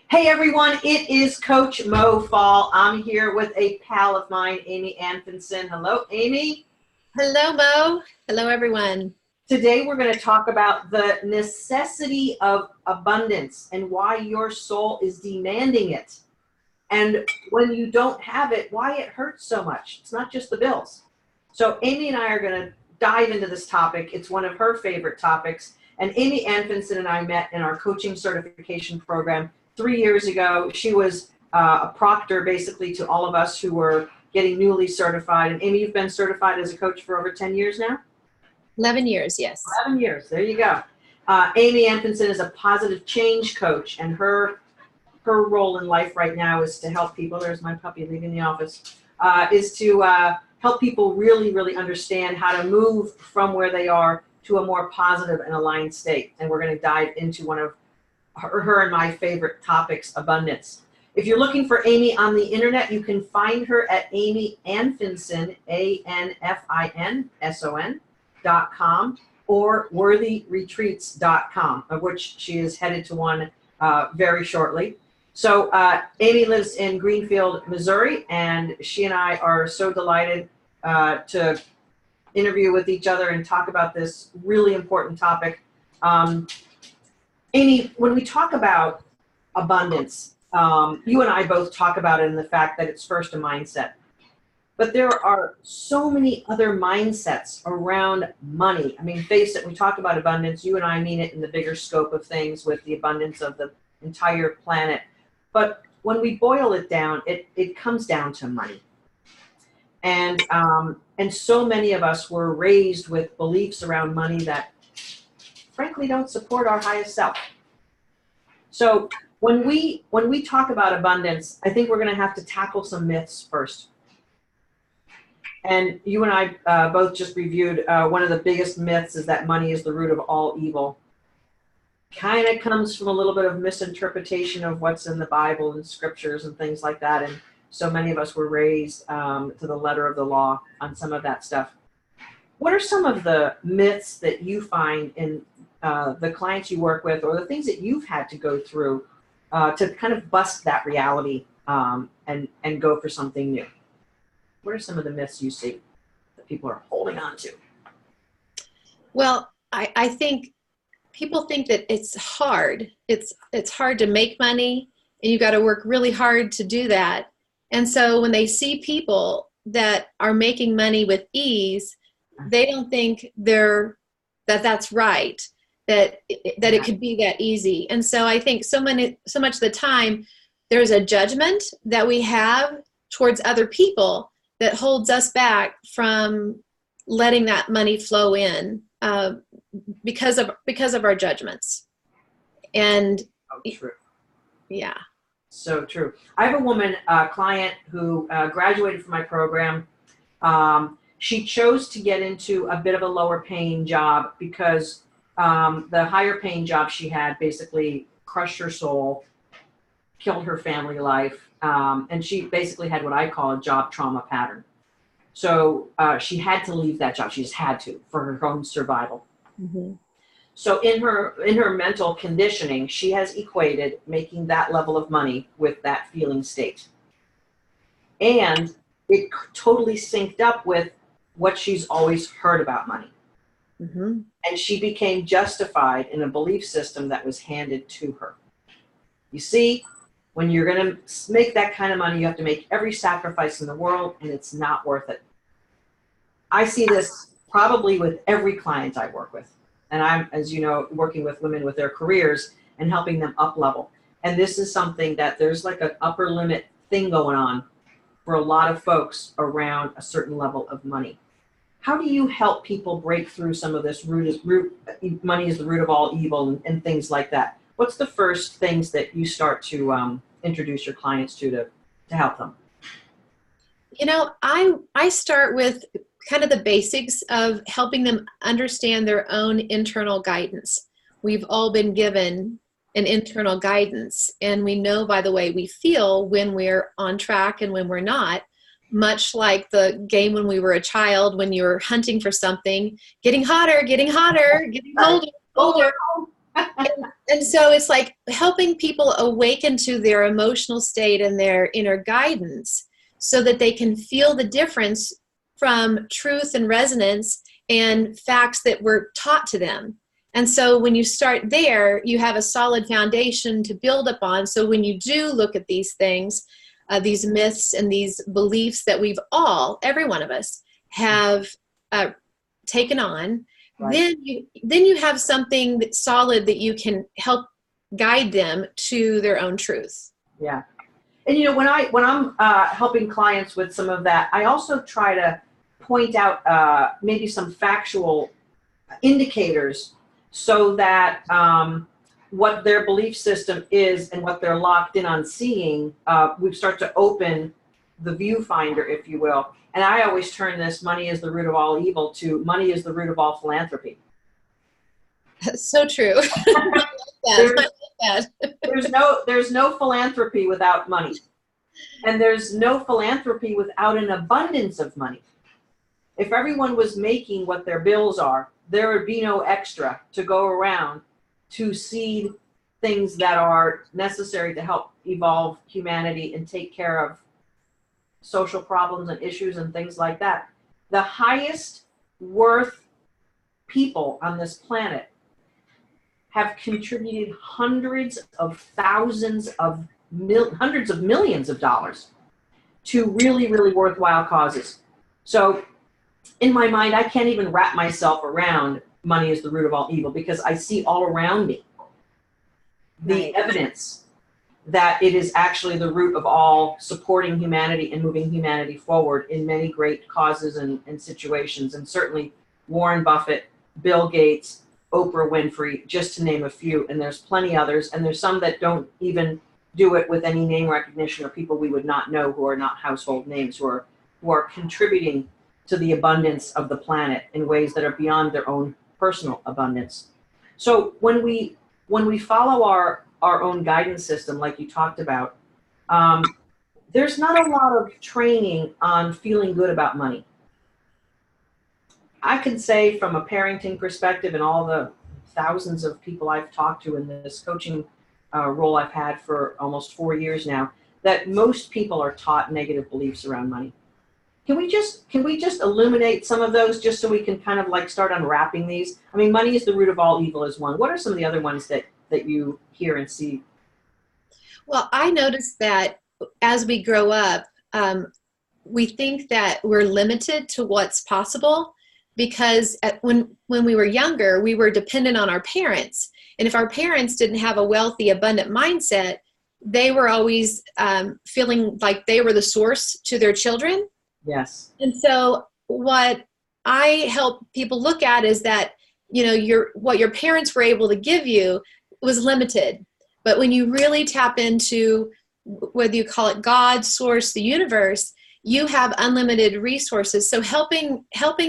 Hey everyone, it is Coach Mo Fall. I'm here with a pal of mine, Amy Anfinson. Hello, Amy. Hello, Mo. Hello, everyone. Today we're going to talk about the necessity of abundance and why your soul is demanding it. And when you don't have it, why it hurts so much. It's not just the bills. So Amy and I are going to dive into this topic. It's one of her favorite topics. And Amy Anfinson and I met in our coaching certification program 3 years ago. She was a proctor basically to all of us who were getting newly certified. And Amy, you've been certified as a coach for over 10 years now? 11 years, yes. 11 years, there you go. Amy Anfinson is a positive change coach, and her role in life right now is to help people, there's my puppy leaving the office, is to help people really understand how to move from where they are to a more positive and aligned state. And we're going to dive into one of her and my favorite topics, abundance. If you're looking for Amy on the internet, you can find her at Amy Anfinson, ANFINSON.com, or worthyretreats.com, of which she is headed to one very shortly. So Amy lives in Greenfield, Missouri, and she and I are so delighted to interview with each other and talk about this really important topic. Amy, when we talk about abundance, you and I both talk about it in the fact that it's first a mindset. But there are so many other mindsets around money. I mean, face it, we talk about abundance. You and I mean it in the bigger scope of things with the abundance of the entire planet. But when we boil it down, it comes down to money. And so many of us were raised with beliefs around money that frankly don't support our highest self. So when we talk about abundance, I think we're going to have to tackle some myths first. And you and I both just reviewed one of the biggest myths is that money is the root of all evil. Kind of comes from a little bit of misinterpretation of what's in the Bible and scriptures and things like that. And so many of us were raised to the letter of the law on some of that stuff. What are some of the myths that you find in the clients you work with, or the things that you've had to go through to kind of bust that reality and go for something new? What are some of the myths you see that people are holding on to? Well, I think people think that it's hard. It's hard to make money, and you got to work really hard to do that. And so when they see people that are making money with ease, they don't think that's right, that it could be that easy. And so I think so much of the time there's a judgment that we have towards other people that holds us back from letting that money flow in because of our judgments. And true. Yeah. So true. I have a woman client who graduated from my program. She chose to get into a bit of a lower paying job because the higher paying job she had basically crushed her soul, killed her family life, and she basically had what I call a job trauma pattern. So she had to leave that job. She just had to for her own survival. Mm-hmm. So in her mental conditioning, she has equated making that level of money with that feeling state. And it totally synced up with what she's always heard about money. Mm-hmm. And she became justified in a belief system that was handed to her. You see, when you're going to make that kind of money, you have to make every sacrifice in the world, and it's not worth it. I see this probably with every client I work with. And I'm, as you know, working with women with their careers and helping them up level. And this is something that there's like an upper limit thing going on for a lot of folks around a certain level of money. How do you help people break through some of this money is the root of all evil and things like that? What's the first things that you start to introduce your clients to help them? You know, I start with kind of the basics of helping them understand their own internal guidance. We've all been given an internal guidance, and we know by the way we feel when we're on track and when we're not, much like the game when we were a child, when you were hunting for something, getting hotter, getting colder, And so it's like helping people awaken to their emotional state and their inner guidance so that they can feel the difference from truth and resonance and facts that were taught to them. And so when you start there, you have a solid foundation to build upon. So when you do look at these things, these myths and these beliefs that every one of us have taken on, right, then you have something that's solid that you can help guide them to their own truth. Yeah. And when I'm helping clients with some of that, I also try to point out maybe some factual indicators so that what their belief system is and what they're locked in on seeing, we start to open the viewfinder, if you will. And I always turn this money is the root of all evil to money is the root of all philanthropy. So true. There's no philanthropy without money. And there's no philanthropy without an abundance of money. If everyone was making what their bills are, there would be no extra to go around to seed things that are necessary to help evolve humanity and take care of social problems and issues and things like that. The highest worth people on this planet have contributed hundreds of millions of dollars to really, really worthwhile causes. So in my mind, I can't even wrap myself around money is the root of all evil because I see all around me the evidence that it is actually the root of all supporting humanity and moving humanity forward in many great causes and situations. And certainly Warren Buffett, Bill Gates, Oprah Winfrey, just to name a few. And there's plenty others. And there's some that don't even do it with any name recognition or people we would not know who are not household names, who are contributing to the abundance of the planet in ways that are beyond their own personal abundance. So when we follow our own guidance system, like you talked about, there's not a lot of training on feeling good about money. I can say from a parenting perspective and all the thousands of people I've talked to in this coaching role I've had for almost 4 years now, that most people are taught negative beliefs around money. Can we just illuminate some of those just so we can kind of like start unwrapping these? I mean, money is the root of all evil is one. What are some of the other ones that you hear and see? Well, I noticed that as we grow up, we think that we're limited to what's possible because when we were younger, we were dependent on our parents. And if our parents didn't have a wealthy, abundant mindset, they were always feeling like they were the source to their children. Yes. And so what I help people look at is that, what your parents were able to give you was limited. But when you really tap into, whether you call it God, source, the universe, you have unlimited resources. So helping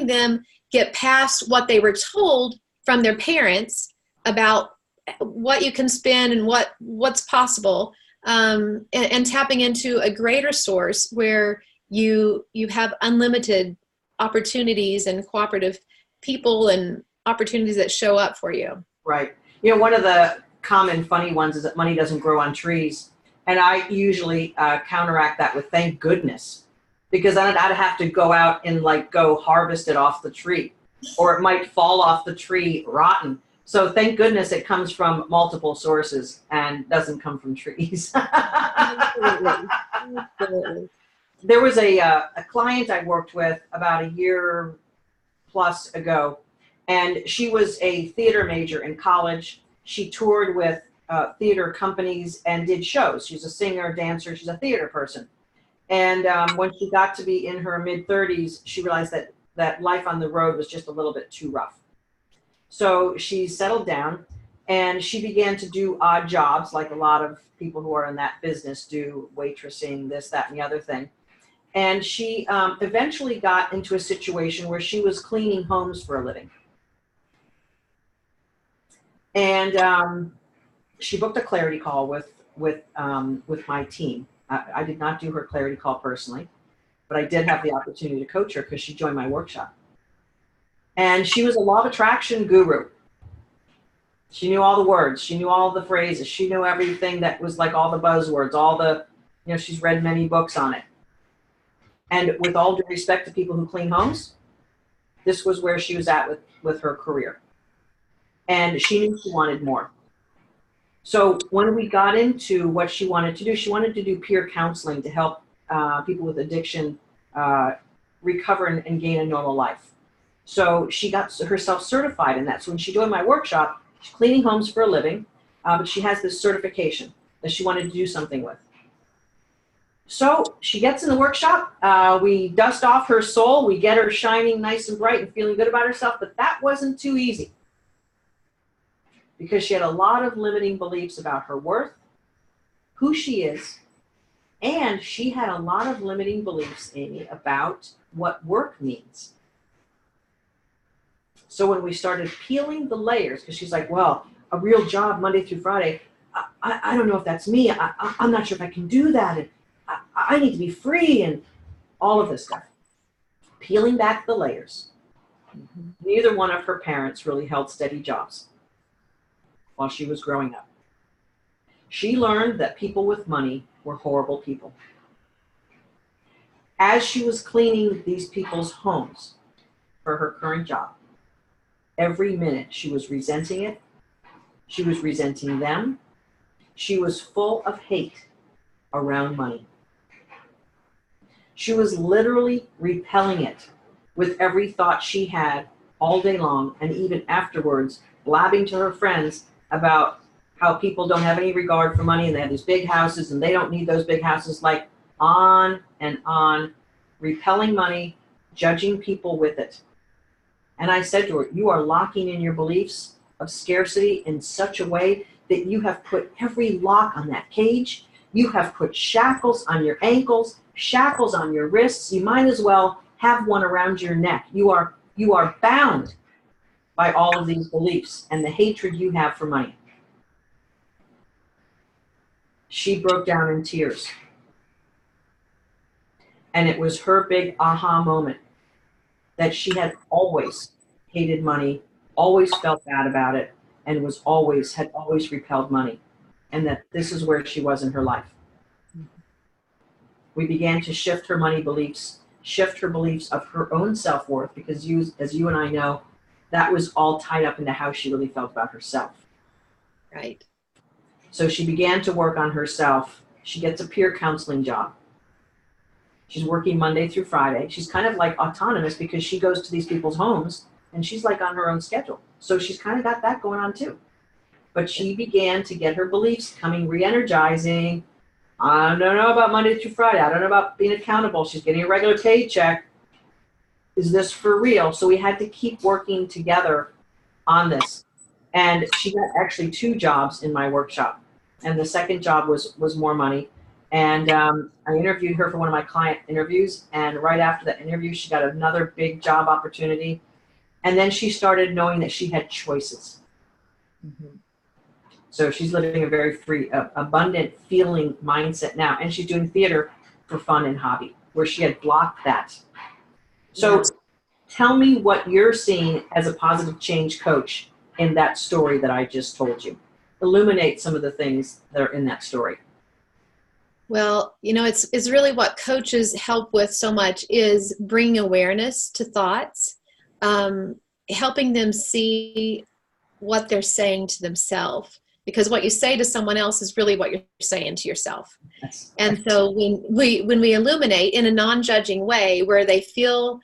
them get past what they were told from their parents about what you can spend and what's possible, and tapping into a greater source where you have unlimited opportunities and cooperative people and opportunities that show up for you. Right. One of the common funny ones is that money doesn't grow on trees. And I usually counteract that with thank goodness, because then I'd have to go out and go harvest it off the tree, or it might fall off the tree rotten. So thank goodness it comes from multiple sources and doesn't come from trees. Absolutely. Absolutely. There was a client I worked with about a year plus ago, and she was a theater major in college. She toured with theater companies and did shows. She's a singer, dancer, she's a theater person. And when she got to be in her mid-30s, she realized that life on the road was just a little bit too rough. So she settled down and she began to do odd jobs like a lot of people who are in that business do, waitressing, this, that, and the other thing. And she eventually got into a situation where she was cleaning homes for a living. And she booked a clarity call with my team. I did not do her clarity call personally, but I did have the opportunity to coach her because she joined my workshop. And she was a law of attraction guru. She knew all the words. She knew all the phrases. She knew everything that was like all the buzzwords, all the, she's read many books on it. And with all due respect to people who clean homes, this was where she was at with her career. And she knew she wanted more. So when we got into what she wanted to do, she wanted to do peer counseling to help people with addiction recover and gain a normal life. So she got herself certified in that. So when she joined my workshop, she's cleaning homes for a living, but she has this certification that she wanted to do something with. So she gets in the workshop, we dust off her soul, we get her shining nice and bright and feeling good about herself, but that wasn't too easy because she had a lot of limiting beliefs about her worth, who she is, and she had a lot of limiting beliefs, Amy, about what work means. So when we started peeling the layers, because she's like, well, a real job Monday through Friday, I don't know if that's me. I'm not sure if I can do that. And I need to be free and all of this stuff. Peeling back the layers. Neither one of her parents really held steady jobs while she was growing up. She learned that people with money were horrible people. As she was cleaning these people's homes for her current job, every minute she was resenting it. She was resenting them. She was full of hate around money. She was literally repelling it with every thought she had all day long, and even afterwards, blabbing to her friends about how people don't have any regard for money and they have these big houses and they don't need those big houses, like on and on, repelling money, judging people with it. And I said to her, you are locking in your beliefs of scarcity in such a way that you have put every lock on that cage. You have put shackles on your ankles, shackles on your wrists. You might as well have one around your neck. You are bound by all of these beliefs and the hatred you have for money. She broke down in tears. And it was her big aha moment that she had always hated money, always felt bad about it, and had always repelled money. And that this is where she was in her life. We began to shift her money beliefs, shift her beliefs of her own self-worth, because as you and I know, that was all tied up into how she really felt about herself. Right. So she began to work on herself. She gets a peer counseling job. She's working Monday through Friday. She's kind of like autonomous because she goes to these people's homes and she's like on her own schedule. So she's kind of got that going on too. But she began to get her beliefs coming re-energizing. I don't know about Monday through Friday. I don't know about being accountable. She's getting a regular paycheck. Is this for real? So we had to keep working together on this. And she got actually 2 jobs in my workshop. And the second job was more money. And I interviewed her for one of my client interviews. And right after that interview, she got another big job opportunity. And then she started knowing that she had choices. So she's living a very free, abundant feeling mindset now. And she's doing theater for fun and hobby, where she had blocked that. So tell me what you're seeing as a positive change coach in that story that I just told you. Illuminate some of the things that are in that story. Well, it's really what coaches help with so much is bringing awareness to thoughts, helping them see what they're saying to themselves. Because what you say to someone else is really what you're saying to yourself. Yes. And so when we illuminate in a non-judging way where they feel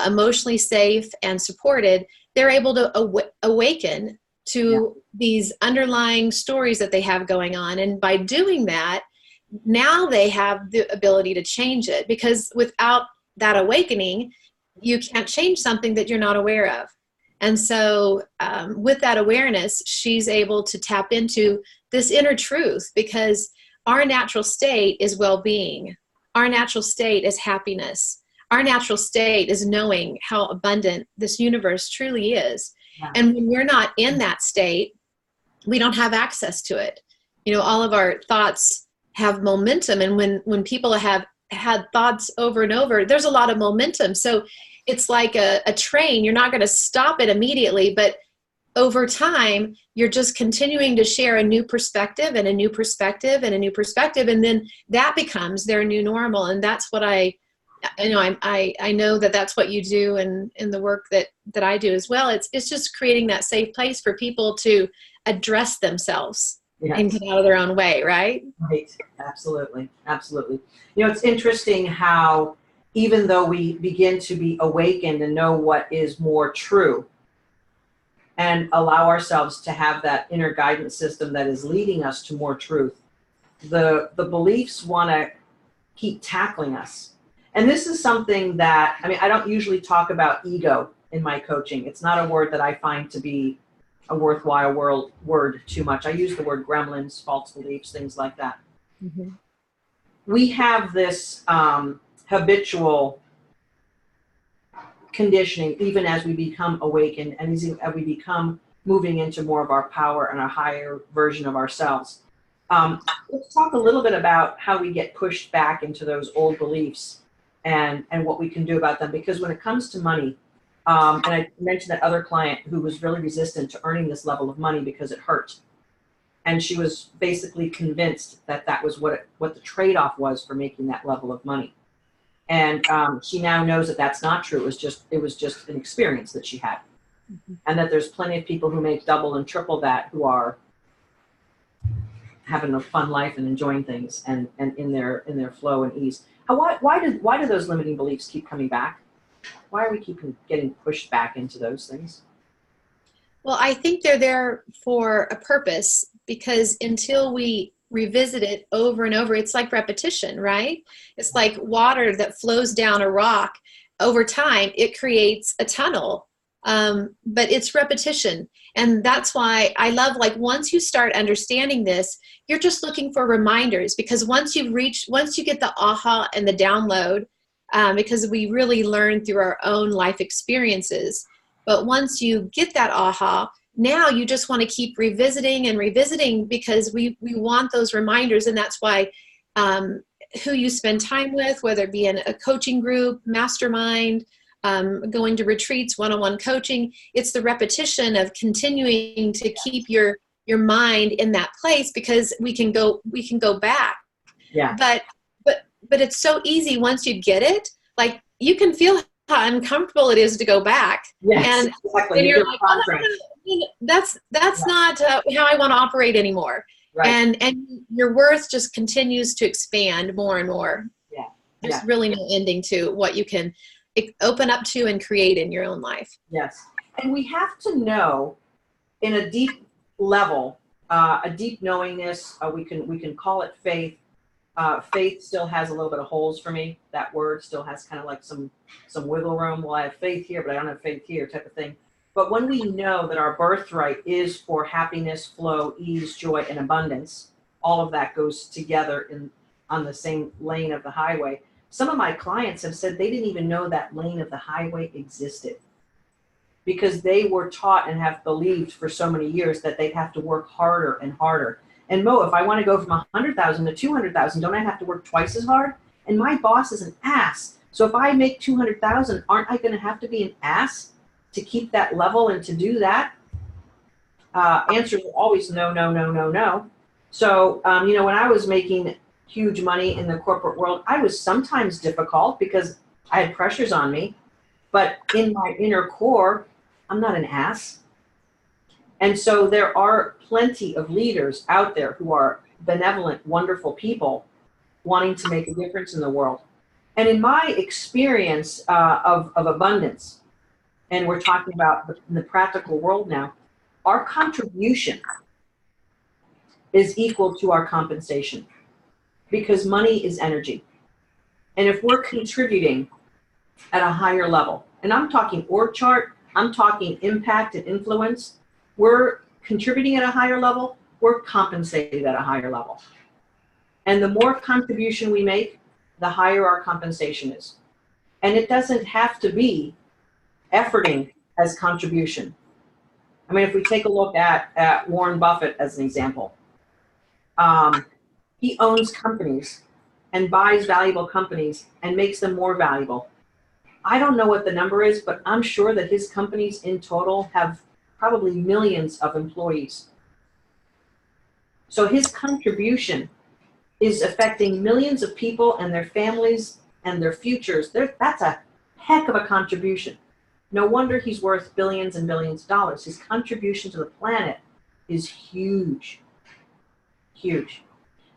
emotionally safe and supported, they're able to awaken to these underlying stories that they have going on. And by doing that, now they have the ability to change it, because without that awakening, you can't change something that you're not aware of. And so with that awareness, she's able to tap into this inner truth, because our natural state is well-being. Our natural state is happiness. Our natural state is knowing how abundant this universe truly is. Yeah. And when we're not in that state, we don't have access to it. All of our thoughts have momentum. And when people have had thoughts over and over, there's a lot of momentum. So it's like a train. You're not going to stop it immediately, but over time, you're just continuing to share a new perspective and a new perspective and a new perspective. And then that becomes their new normal. And that's what I know that that's what you do in the work that I do as well. It's just creating that safe place for people to address themselves. Yes. And get out of their own way, right? Right. Absolutely. Absolutely. It's interesting how even though we begin to be awakened and know what is more true and allow ourselves to have that inner guidance system that is leading us to more truth, the beliefs want to keep tackling us. And this is something that, I don't usually talk about ego in my coaching. It's not a word that I find to be a worthwhile word too much. I use the word gremlins, false beliefs, things like that. Mm-hmm. We have this habitual conditioning, even as we become awakened and as we become moving into more of our power and a higher version of ourselves. Let's talk a little bit about how we get pushed back into those old beliefs and what we can do about them. Because when it comes to money, and I mentioned that other client who was really resistant to earning this level of money because it hurt. And she was basically convinced that that was what the trade-off was for making that level of money. And she now knows that that's not true. It was just an experience that she had. Mm-hmm. And that there's plenty of people who make double and triple that who are having a fun life and enjoying things and in their flow and ease. Why do those limiting beliefs keep coming back? Why are we keeping getting pushed back into those things? Well, I think they're there for a purpose, because until we revisit it over and over, it's like repetition, right? It's like water that flows down a rock. Over time, it creates a tunnel, but it's repetition. And that's why I love, once you start understanding this, you're just looking for reminders, because once you get the aha and the download, because we really learn through our own life experiences. But once you get that aha, now you just want to keep revisiting and revisiting, because we want those reminders. And that's why who you spend time with, whether it be in a coaching group, mastermind, going to retreats, one-on-one coaching, it's the repetition of continuing to keep your mind in that place, because we can go back. Yeah. But it's so easy once you get it. Like, you can feel how uncomfortable it is to go back. Yes, and, exactly. and you're like, that's not how I want to operate anymore. Right. And your worth just continues to expand more and more. Yeah. There's really no ending to what you can open up to and create in your own life. Yes. And we have to know in a deep level, a deep knowingness, we can call it faith. Faith still has a little bit of holes for me. That word still has kind of like some wiggle room. Well, I have faith here, but I don't have faith here, type of thing. But when we know that our birthright is for happiness, flow, ease, joy, and abundance, all of that goes together on the same lane of the highway. Some of my clients have said they didn't even know that lane of the highway existed, because they were taught and have believed for so many years that they'd have to work harder and harder. And Mo, if I want to go from 100,000 to 200,000, don't I have to work twice as hard? And my boss is an ass. So if I make 200,000, aren't I going to have to be an ass to keep that level and to do that? Answers are always no, no, no, no, no. So, when I was making huge money in the corporate world, I was sometimes difficult because I had pressures on me. But in my inner core, I'm not an ass. And so there are plenty of leaders out there who are benevolent, wonderful people wanting to make a difference in the world. And in my experience of abundance, and we're talking about the practical world now, our contribution is equal to our compensation, because money is energy. And if we're contributing at a higher level, and I'm talking org chart, I'm talking impact and influence, we're contributing at a higher level, we're compensated at a higher level. And the more contribution we make, the higher our compensation is. And it doesn't have to be efforting as contribution. I mean, if we take a look at Warren Buffett as an example, he owns companies and buys valuable companies and makes them more valuable. I don't know what the number is, but I'm sure that his companies in total have probably millions of employees. So his contribution is affecting millions of people and their families and their futures. That's a heck of a contribution. No wonder he's worth billions and billions of dollars. His contribution to the planet is huge, huge.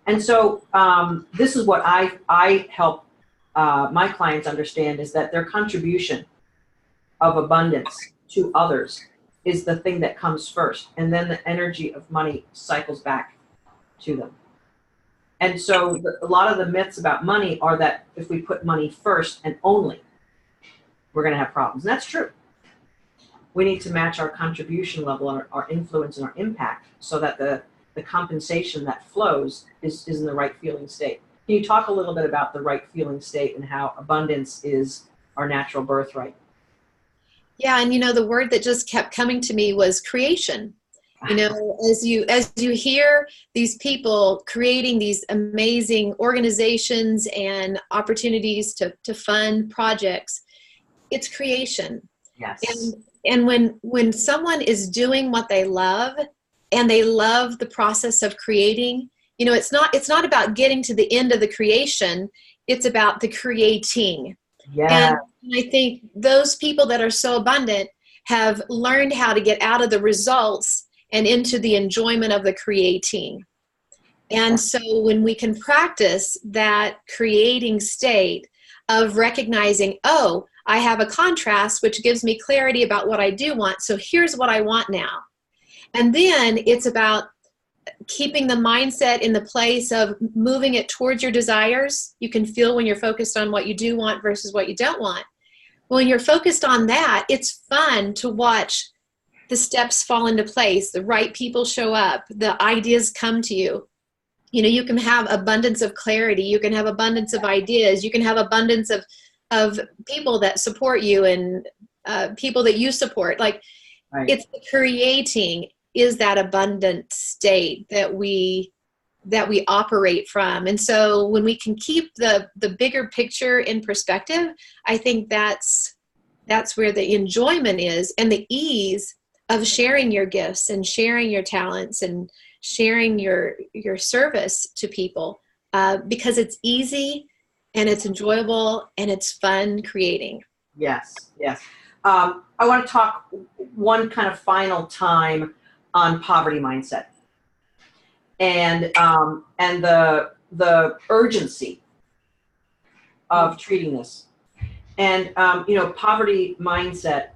And so this is what I help my clients understand, is that their contribution of abundance to others is the thing that comes first. And then the energy of money cycles back to them. And so a lot of the myths about money are that if we put money first and only, we're going to have problems. And that's true. We need to match our contribution level and our influence and our impact so that the compensation that flows is in the right feeling state. Can you talk a little bit about the right feeling state and how abundance is our natural birthright? Yeah, and the word that just kept coming to me was creation. As you hear these people creating these amazing organizations and opportunities to fund projects, it's creation. Yes. And when someone is doing what they love and they love the process of creating, it's not about getting to the end of the creation, it's about the creating. Yeah. And I think those people that are so abundant have learned how to get out of the results and into the enjoyment of the creating. And so when we can practice that creating state of recognizing, oh, I have a contrast, which gives me clarity about what I do want. So here's what I want now. And then it's about keeping the mindset in the place of moving it towards your desires. You can feel when you're focused on what you do want versus what you don't want. When you're focused on that, it's fun to watch the steps fall into place, the right people show up, the ideas come to you. You can have abundance of clarity, you can have abundance of ideas, you can have abundance of people that support you and people that you support. Right. It's the creating is that abundant state that we operate from. And so when we can keep the bigger picture in perspective, I think that's where the enjoyment is, and the ease of sharing your gifts and sharing your talents and sharing your service to people, because it's easy and it's enjoyable and it's fun creating. Yes, yes. I want to talk one kind of final time on poverty mindset and the urgency of treating this. And poverty mindset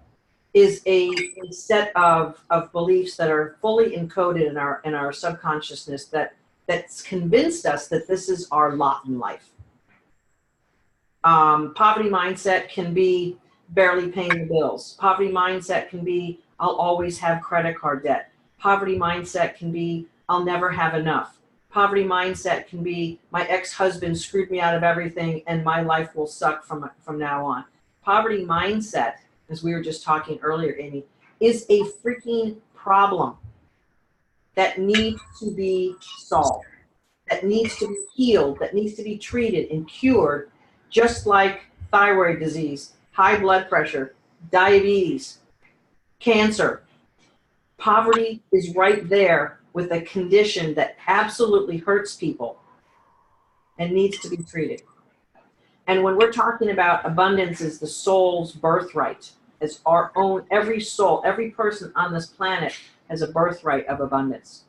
is a set of beliefs that are fully encoded in our subconsciousness that's convinced us that this is our lot in life. Poverty mindset can be barely paying the bills. Poverty mindset can be I'll always have credit card debt. Poverty mindset can be I'll never have enough. Poverty mindset can be my ex-husband screwed me out of everything and my life will suck from now on. Poverty mindset, as we were just talking earlier, Amy, is a freaking problem that needs to be solved, that needs to be healed, that needs to be treated and cured, just like thyroid disease, high blood pressure, diabetes, cancer. Poverty is right there with a condition that absolutely hurts people and needs to be treated. And when we're talking about abundance as the soul's birthright, as our own, every soul, every person on this planet has a birthright of abundance.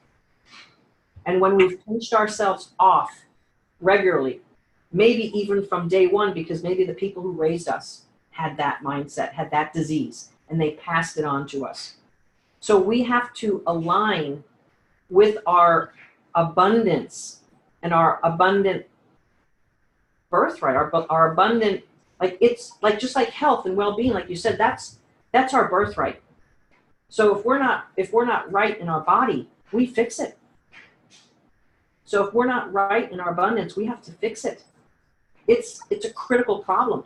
And when we've pinched ourselves off regularly, maybe even from day one, because maybe the people who raised us had that mindset, had that disease, and they passed it on to us. So we have to align with our abundance and our abundant birthright, our abundant, like it's like just like health and well-being, like you said, that's our birthright. So if we're not right in our body, we fix it. So if we're not right in our abundance, we have to fix it. It's a critical problem.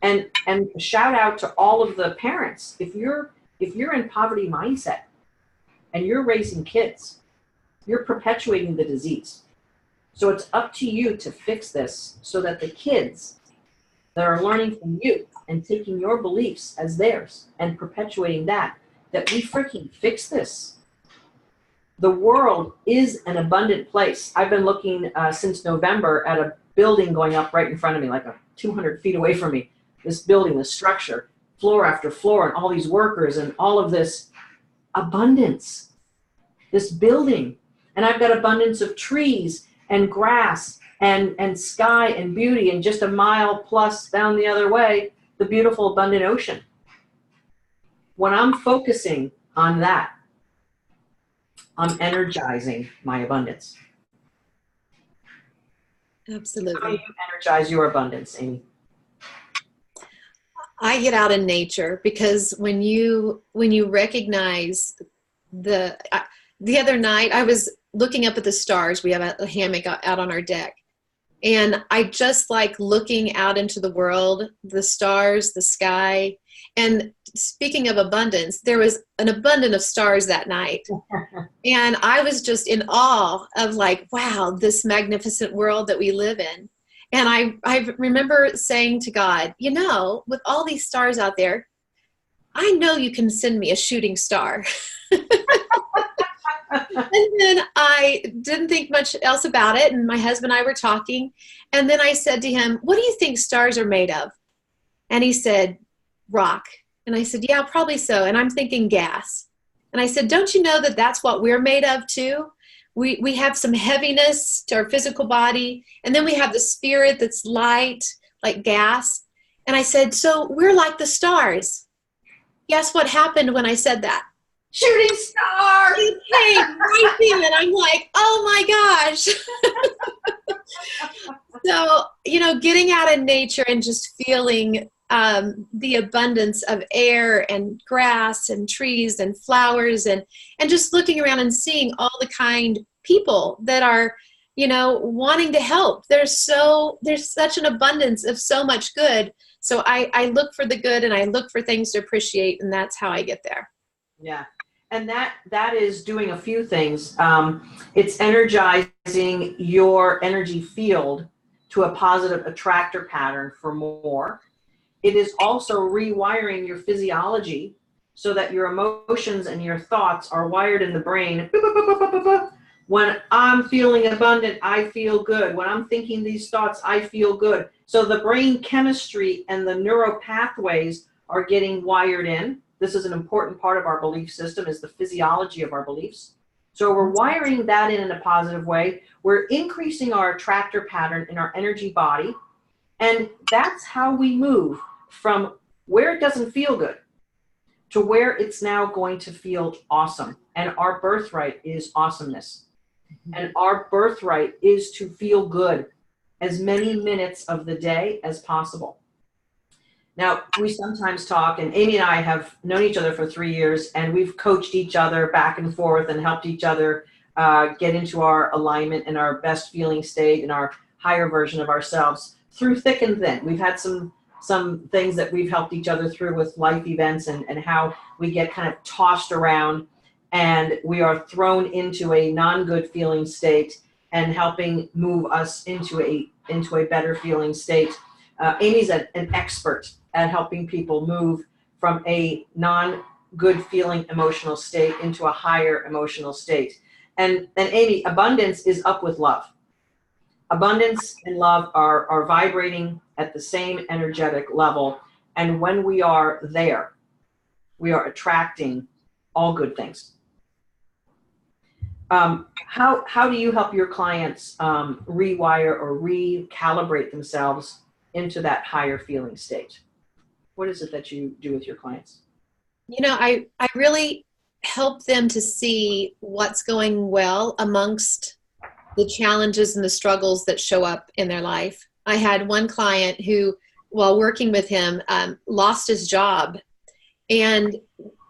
And a shout out to all of the parents. If you're in poverty mindset and you're raising kids, you're perpetuating the disease. So it's up to you to fix this so that the kids that are learning from you and taking your beliefs as theirs and perpetuating that that we freaking fix this. The world is an abundant place. I've been looking since November at a building going up right in front of me, like 200 feet away from me. This building, this structure, floor after floor, and all these workers and all of this abundance, this building. And I've got abundance of trees and grass and sky and beauty, and just a mile plus down the other way, the beautiful abundant ocean. When I'm focusing on that, I'm energizing my abundance. Absolutely. How do you energize your abundance, Amy? I get out in nature, because when you recognize the other night I was looking up at the stars. We have a hammock out on our deck, and I just like looking out into the world, the stars, the sky. And speaking of abundance, there was an abundance of stars that night. And I was just in awe of like, wow, this magnificent world that we live in. And I remember saying to God, you know, with all these stars out there, I know you can send me a shooting star. And then I didn't think much else about it. And my husband and I were talking. And then I said to him, what do you think stars are made of? And he said, rock. And I said, yeah, probably so. And I'm thinking gas. And I said, don't you know that that's what we're made of too? We have some heaviness to our physical body. And then we have the spirit that's light, like gas. And I said, so we're like the stars. Guess what happened when I said that? Shooting star! It came right in, and I'm like, oh my gosh. So, you know, getting out in nature and just feeling the abundance of air and grass and trees and flowers, and just looking around and seeing all the kind people that are, you know, wanting to help. There's such an abundance of so much good. So I look for the good, and I look for things to appreciate, and that's how I get there. Yeah. And that is doing a few things. It's energizing your energy field to a positive attractor pattern for more. It is also rewiring your physiology so that your emotions and your thoughts are wired in the brain. When I'm feeling abundant, I feel good. When I'm thinking these thoughts, I feel good. So the brain chemistry and the neural pathways are getting wired in. This is an important part of our belief system, is the physiology of our beliefs. So we're wiring that in a positive way. We're increasing our attractor pattern in our energy body. And that's how we move from where it doesn't feel good to where it's now going to feel awesome. And our birthright is awesomeness. And our birthright is to feel good as many minutes of the day as possible. Now, we sometimes talk, and Amy and I have known each other for 3 years, and we've coached each other back and forth and helped each other get into our alignment and our best feeling state and our higher version of ourselves through thick and thin. We've had some things that we've helped each other through with life events and how we get kind of tossed around and we are thrown into a non-good feeling state and helping move us into a better feeling state. Amy's an expert at helping people move from a non-good feeling emotional state into a higher emotional state. And Amy, abundance is up with love. Abundance and love are vibrating at the same energetic level. And when we are there, we are attracting all good things. How do you help your clients rewire or recalibrate themselves into that higher feeling state? What is it that you do with your clients? You know, I really help them to see what's going well amongst the challenges and the struggles that show up in their life. I had one client who, while working with him, lost his job. And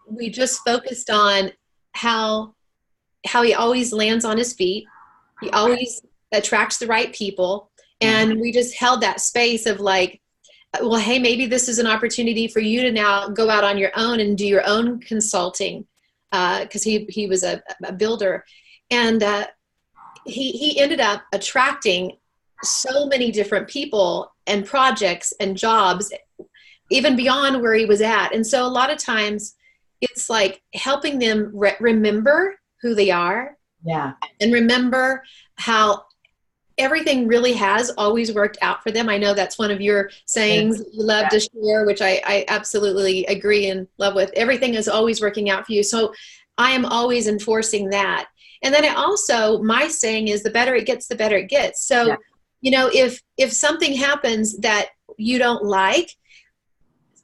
we just focused on how he always lands on his feet. He always attracts the right people. And we just held that space of like, well, hey, maybe this is an opportunity for you to now go out on your own and do your own consulting, because he was a builder. And he ended up attracting so many different people and projects and jobs, even beyond where he was at. And so a lot of times it's like helping them remember who they are. Yeah. And remember how everything really has always worked out for them. I know that's one of your sayings you love to share, which I absolutely agree and love with. Everything is always working out for you. So I am always enforcing that. And then my saying is, the better it gets, the better it gets. So, you know, if something happens that you don't like,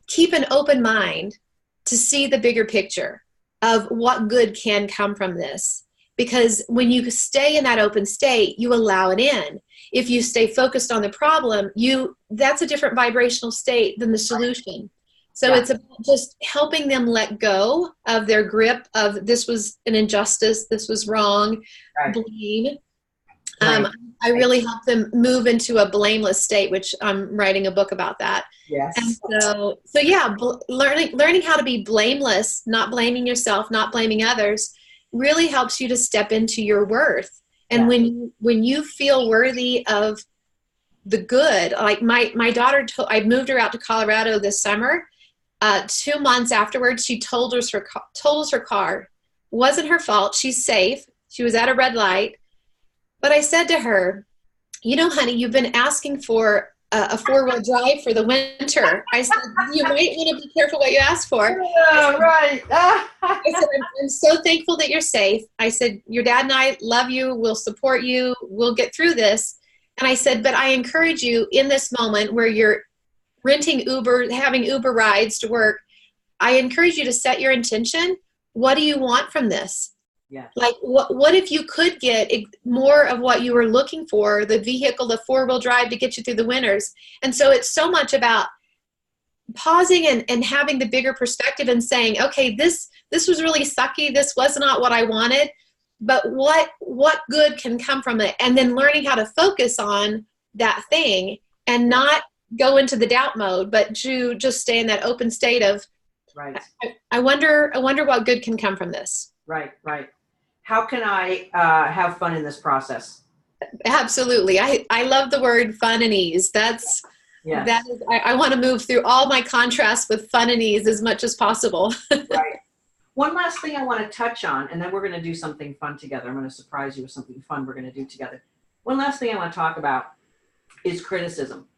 keep an open mind to see the bigger picture of what good can come from this. Because when you stay in that open state, you allow it in. If you stay focused on the problem, that's a different vibrational state than the solution. So it's about just helping them let go of their grip of, this was an injustice, this was wrong, blame. I really help them move into a blameless state, which I'm writing a book about that. Yes. And so yeah, learning how to be blameless, not blaming yourself, not blaming others, really helps you to step into your worth. And when you feel worthy of the good, like my daughter, I moved her out to Colorado this summer. 2 months afterwards, she told us her car wasn't her fault. She's safe. She was at a red light. But I said to her, you know, honey, you've been asking for a 4-wheel drive for the winter. I said, you might want to be careful what you ask for. Right. I said, I'm so thankful that you're safe. I said, your dad and I love you. We'll support you. We'll get through this. And I said, but I encourage you in this moment where you're renting Uber, having Uber rides to work, I encourage you to set your intention. What do you want from this? Yeah. Like, what if you could get more of what you were looking for, the vehicle, the 4-wheel drive to get you through the winters? And so it's so much about pausing and having the bigger perspective and saying, okay, this was really sucky. This was not what I wanted, but what good can come from it? And then learning how to focus on that thing and not go into the doubt mode, but to just stay in that open state of, I wonder what good can come from this. Right. How can I have fun in this process? Absolutely. I love the word fun and ease. That is, I want to move through all my contrasts with fun and ease as much as possible. Right. One last thing I want to touch on, and then we're going to do something fun together. I'm going to surprise you with something fun we're going to do together. One last thing I want to talk about is criticism.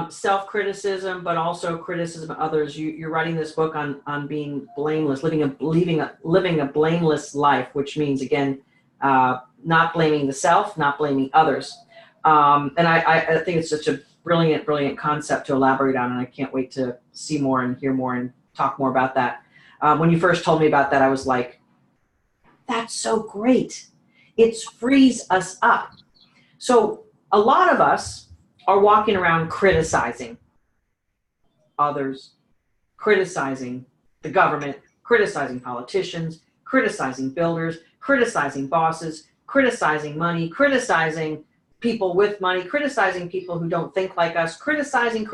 Self-criticism, but also criticism of others. You're writing this book on being blameless, living a blameless life, which means, again, not blaming the self, not blaming others. And I think it's such a brilliant concept to elaborate on, and I can't wait to see more and hear more and talk more about that. When you first told me about that, I was like, that's so great. It frees us up. So a lot of us are walking around criticizing others, criticizing the government, criticizing politicians, criticizing builders, criticizing bosses, criticizing money, criticizing people with money, criticizing people who don't think like us, criticizing.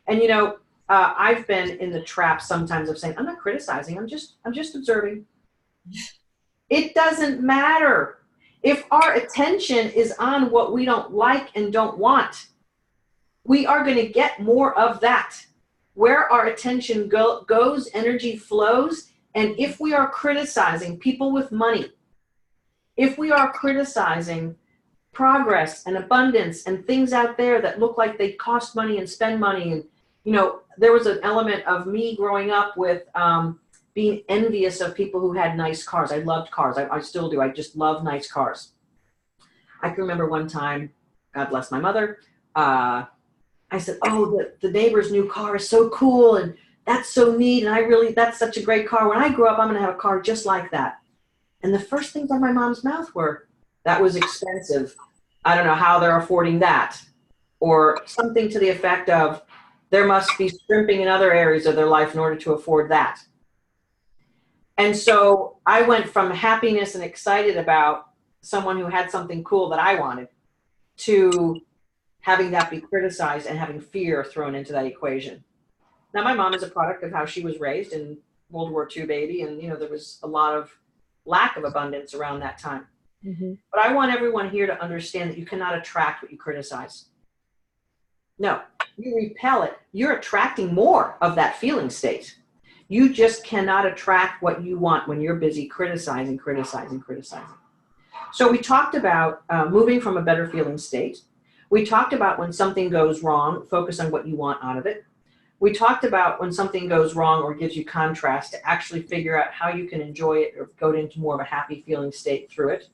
And, you know, I've been in the trap sometimes of saying, I'm not criticizing, I'm just observing. It doesn't matter. If our attention is on what we don't like and don't want, we are going to get more of that. Where our attention goes, energy flows. And if we are criticizing people with money, if we are criticizing progress and abundance and things out there that look like they cost money and spend money, and, you know, there was an element of me growing up with being envious of people who had nice cars. I loved cars. I still do. I just love nice cars. I can remember one time, God bless my mother, I said, oh, the neighbor's new car is so cool, and that's so neat, and that's such a great car. When I grow up, I'm going to have a car just like that. And the first things out of my mom's mouth were, that was expensive. I don't know how they're affording that. Or something to the effect of, there must be scrimping in other areas of their life in order to afford that. And so I went from happiness and excited about someone who had something cool that I wanted to having that be criticized and having fear thrown into that equation. Now, my mom is a product of how she was raised, in World War II baby. And, you know, there was a lot of lack of abundance around that time. Mm-hmm. But I want everyone here to understand that you cannot attract what you criticize. No, you repel it. You're attracting more of that feeling state. You just cannot attract what you want when you're busy criticizing, criticizing, criticizing. So we talked about moving from a better feeling state. We talked about when something goes wrong, focus on what you want out of it. We talked about when something goes wrong or gives you contrast, to actually figure out how you can enjoy it or go into more of a happy feeling state through it.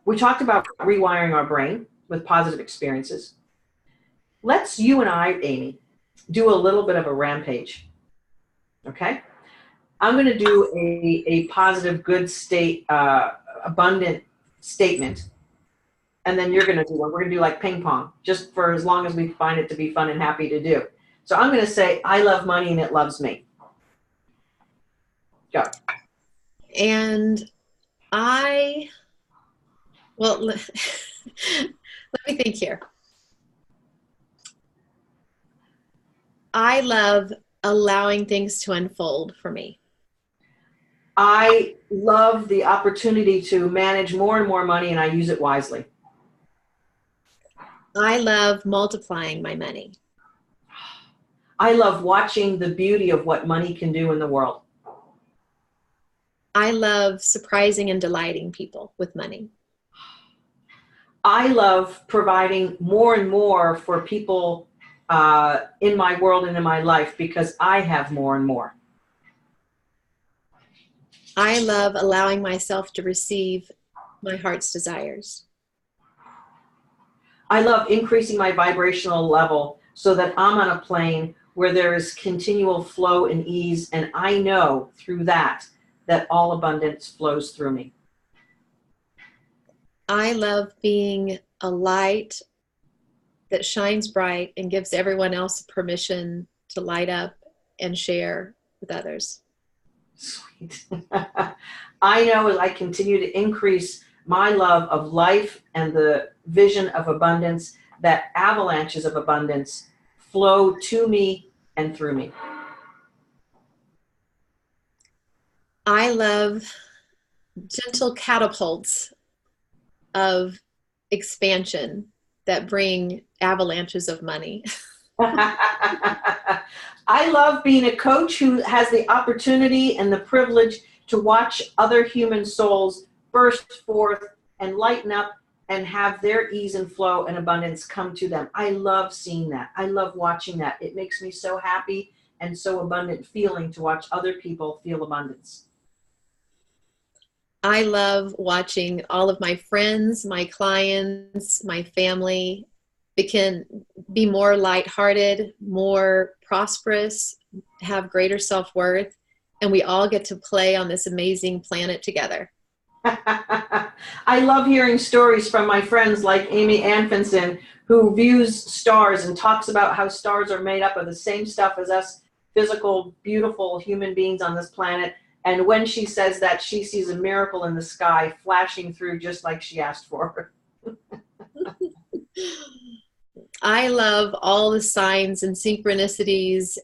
We talked about rewiring our brain with positive experiences. Let's, you and I, Amy, do a little bit of a rampage, okay? I'm going to do a positive, good state, abundant statement, and then you're going to do one. We're going to do like ping pong, just for as long as we find it to be fun and happy to do. So I'm going to say, I love money and it loves me. Go. And well, let me think here. I love allowing things to unfold for me. I love the opportunity to manage more and more money, and I use it wisely. I love multiplying my money. I love watching the beauty of what money can do in the world. I love surprising and delighting people with money. I love providing more and more for people in my world and in my life because I have more and more. I love allowing myself to receive my heart's desires. I love increasing my vibrational level so that I'm on a plane where there is continual flow and ease, and I know through that all abundance flows through me. I love being a light that shines bright and gives everyone else permission to light up and share with others. Sweet. I know as I continue to increase my love of life and the vision of abundance, that avalanches of abundance flow to me and through me. I love gentle catapults of expansion that bring avalanches of money. I love being a coach who has the opportunity and the privilege to watch other human souls burst forth and lighten up and have their ease and flow and abundance come to them. I love seeing that. I love watching that. It makes me so happy and so abundant feeling to watch other people feel abundance. I love watching all of my friends, my clients, my family can be more lighthearted, more prosperous, have greater self-worth, and we all get to play on this amazing planet together. I love hearing stories from my friends like Amy Anfinson, who views stars and talks about how stars are made up of the same stuff as us physical, beautiful human beings on this planet. And when she says that, she sees a miracle in the sky flashing through just like she asked for. I love all the signs and synchronicities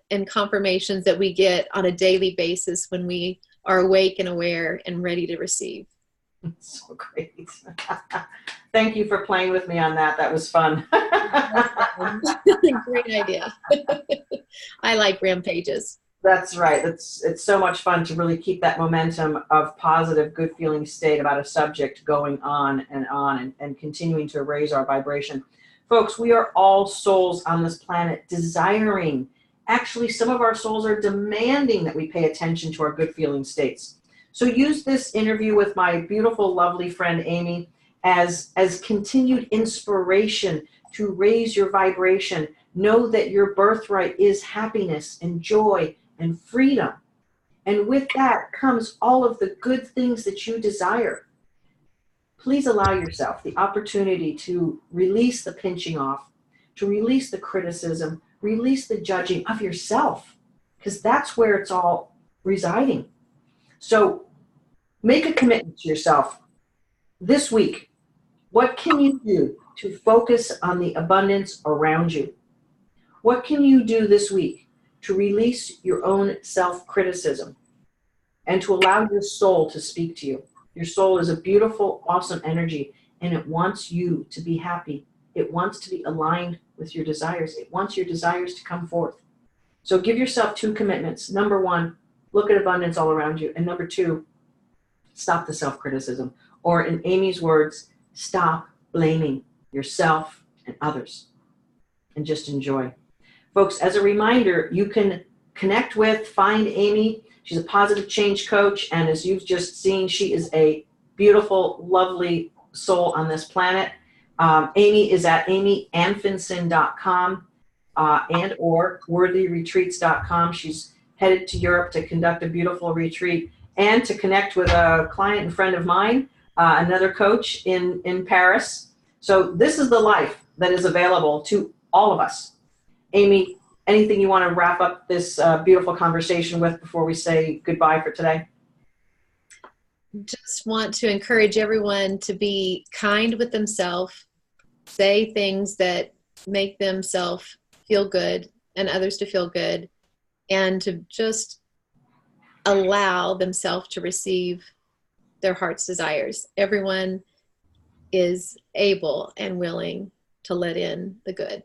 and confirmations that we get on a daily basis when we are awake and aware and ready to receive. So great. Thank you for playing with me on that. That was fun. Great idea. I like rampages. That's right. It's so much fun to really keep that momentum of positive, good feeling state about a subject going on and continuing to raise our vibration. Folks, we are all souls on this planet desiring. Actually, some of our souls are demanding that we pay attention to our good feeling states. So use this interview with my beautiful, lovely friend Amy as continued inspiration to raise your vibration. Know that your birthright is happiness and joy and freedom. And with that comes all of the good things that you desire. Please allow yourself the opportunity to release the pinching off, to release the criticism, release the judging of yourself, because that's where it's all residing. So make a commitment to yourself this week. What can you do to focus on the abundance around you? What can you do this week to release your own self-criticism and to allow your soul to speak to you? Your soul is a beautiful, awesome energy, and it wants you to be happy. It wants to be aligned with your desires. It wants your desires to come forth. So give yourself 2 commitments. Number 1, look at abundance all around you. And number 2, stop the self-criticism. Or in Amy's words, stop blaming yourself and others and just enjoy. Folks, as a reminder, you can connect with, find Amy. She's a positive change coach. And as you've just seen, she is a beautiful, lovely soul on this planet. Amy is at amyanfinson.com and or worthyretreats.com. She's headed to Europe to conduct a beautiful retreat and to connect with a client and friend of mine, another coach in Paris. So this is the life that is available to all of us. Amy, anything you want to wrap up this beautiful conversation with before we say goodbye for today? Just want to encourage everyone to be kind with themselves, say things that make themselves feel good and others to feel good, and to just allow themselves to receive their heart's desires. Everyone is able and willing to let in the good.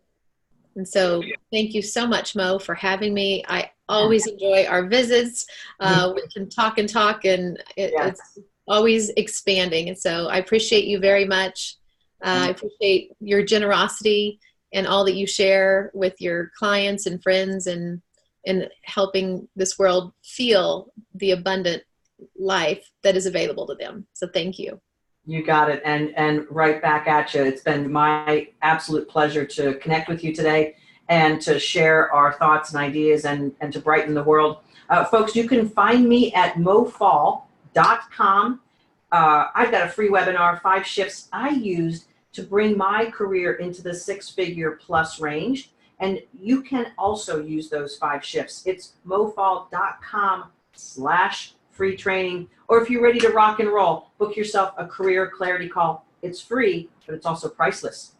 And so thank you so much, Mo, for having me. I always enjoy our visits. We can talk and talk, and it's always expanding. And so I appreciate you very much. I appreciate your generosity and all that you share with your clients and friends, and helping this world feel the abundant life that is available to them. So thank you. You got it. And right back at you. It's been my absolute pleasure to connect with you today and to share our thoughts and ideas and to brighten the world. Folks, you can find me at mofall.com. I've got a free webinar, 5 shifts I used to bring my career into the 6-figure plus range. And you can also use those 5 shifts. It's mofall.com/free training. Or if you're ready to rock and roll, book yourself a career clarity call. It's free, but it's also priceless.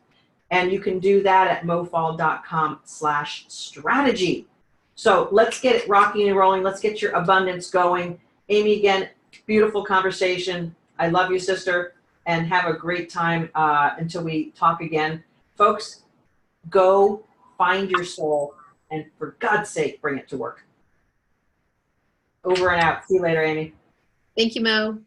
And you can do that at mofall.com/strategy. So let's get it rocking and rolling. Let's get your abundance going. Amy, again, beautiful conversation. I love you, sister, and have a great time until we talk again. Folks, go find your soul, and for God's sake, bring it to work. Over and out. See you later, Amy. Thank you, Mo.